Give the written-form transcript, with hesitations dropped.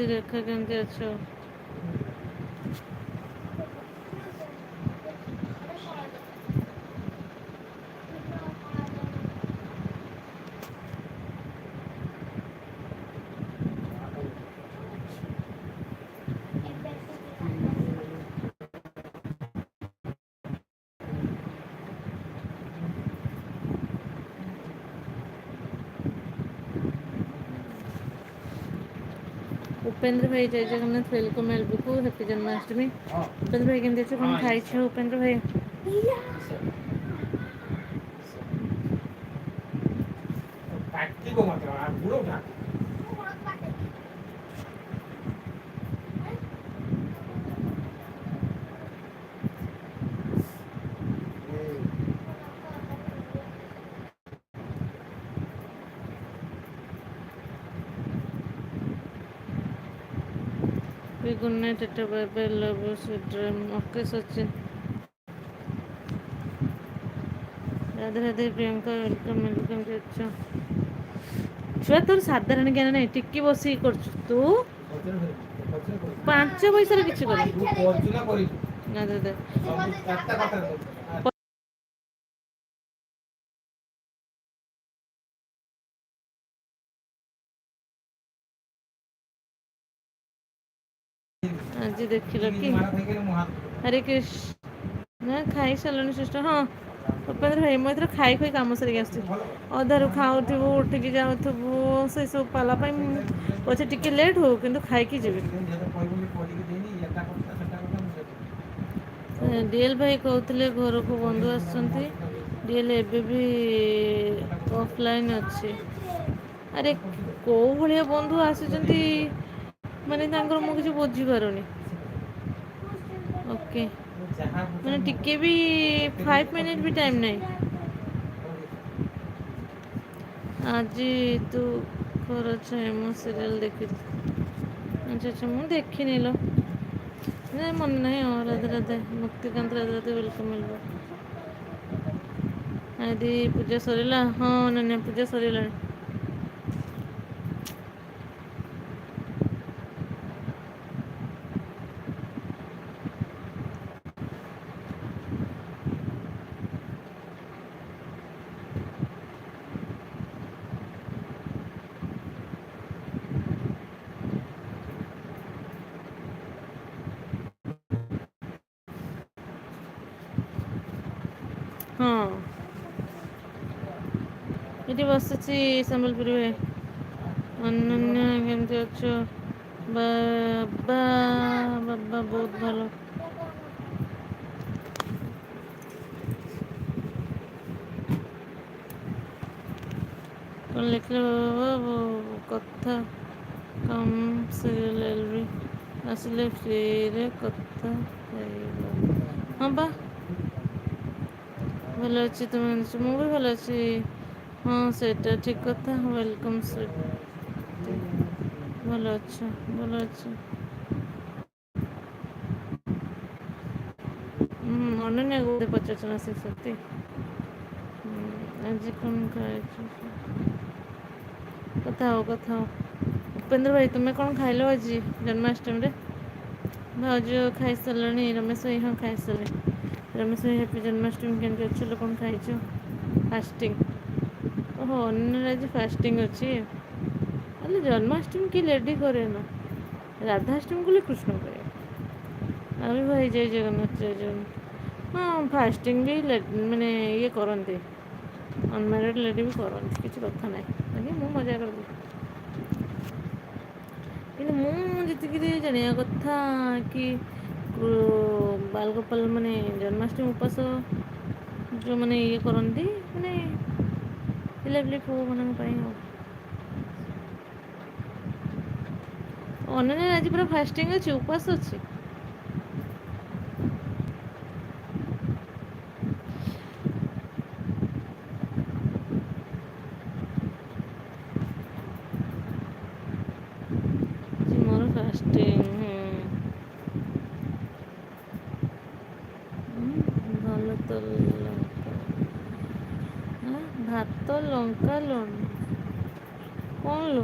ରେଖା କେମିତି ଅଛ? उपेंद्र भाई जय जगन्नाथ, वेलकम एल्बीको, हैप्पी जन्माष्टमी। उपेंद्र भाई केमती अच्छे, कौन खाई उपेंद्र भाई? Good night, tata bye bye, love you sweet dream. Okay Sachin, Radhe Radhe Priyanka, welcome welcome. अच्छा छुआ तोर साधारण ज्ञान नहीं, टिक्की बस कर तू 5 पैसार किसी आज देख कि हरे कृष्ण ना खाई सारे सिस्टर। हाँ उपेंद्र भाई मुझे खाई खाई कम सर अधारू खाऊ उठिकी जाऊ से सब पालापाई पचे टिके लेट हो कि खाई जी। डीएल भाई कहते घर को बंधु आसएल एबे भी ऑफलाइन अच्छी। अरे कौ भाया बंधु आसुच्च माने मु किसी बुझीपारुनी। ओके मैंने टिके भी 5 मिनट भी टाइम नहीं। आज तू कर मु सीरियल देखी। अच्छा अच्छा मुझे देखनी लो नहीं मन नहीं। और राधे राधे मुक्तिकांत, राधे राधे, वेलकम मिलवा। आदि पूजा सरला। हाँ ना पूजा सरला। हाँ ये बस संबलपुर में। अनन्या केमती अच्छो? बाबा बाबा बहुत भलो। कौन लिख बाबा कथा कम सीरियल एलबी आसले फ्री रे कथा। हाँ बा भल अच्छी तुम मु भी भल अच्छी। हाँ सेटा ठीक कथा। Welcome sweet. भल अच्छा भल अच्छा। अनन्या को पचार से सत्य आज कौन खाए कथा हो कथा हो। उपेंद्र भाई तुम्हें कौन खाइल आज जन्माष्टमी रे? भाज खाई सारे। रमेश भाई हाँ खाई सारे। रमेश भाई हैप्पी जन्माष्टमी केमती अच्छे कौन खाई फास्टिंग? ओहो अन्न आज फास्टिंग अच्छी। अरे जन्माष्टमी की लेडी करे ना राधाष्टमी को कृष्ण करे। अभी भाई जय जगन्नाथ जय जगन्नाथ। हाँ फास्टिंग भी मैंने ये करते अनमैरिड लेडी भी करती किसी कथा ना बाकी मु मजा कर मुझे जाना कथा कि बालगोपाल माने जन्माष्टमी उपास जो मैंने ये करती मैंने पिलापिली पुओ मान अनन्या आज पूरा फास्टिंग अच्छी उपास अच्छी। मोर फास्टिंग भल तो भात लंका लुण कौन लो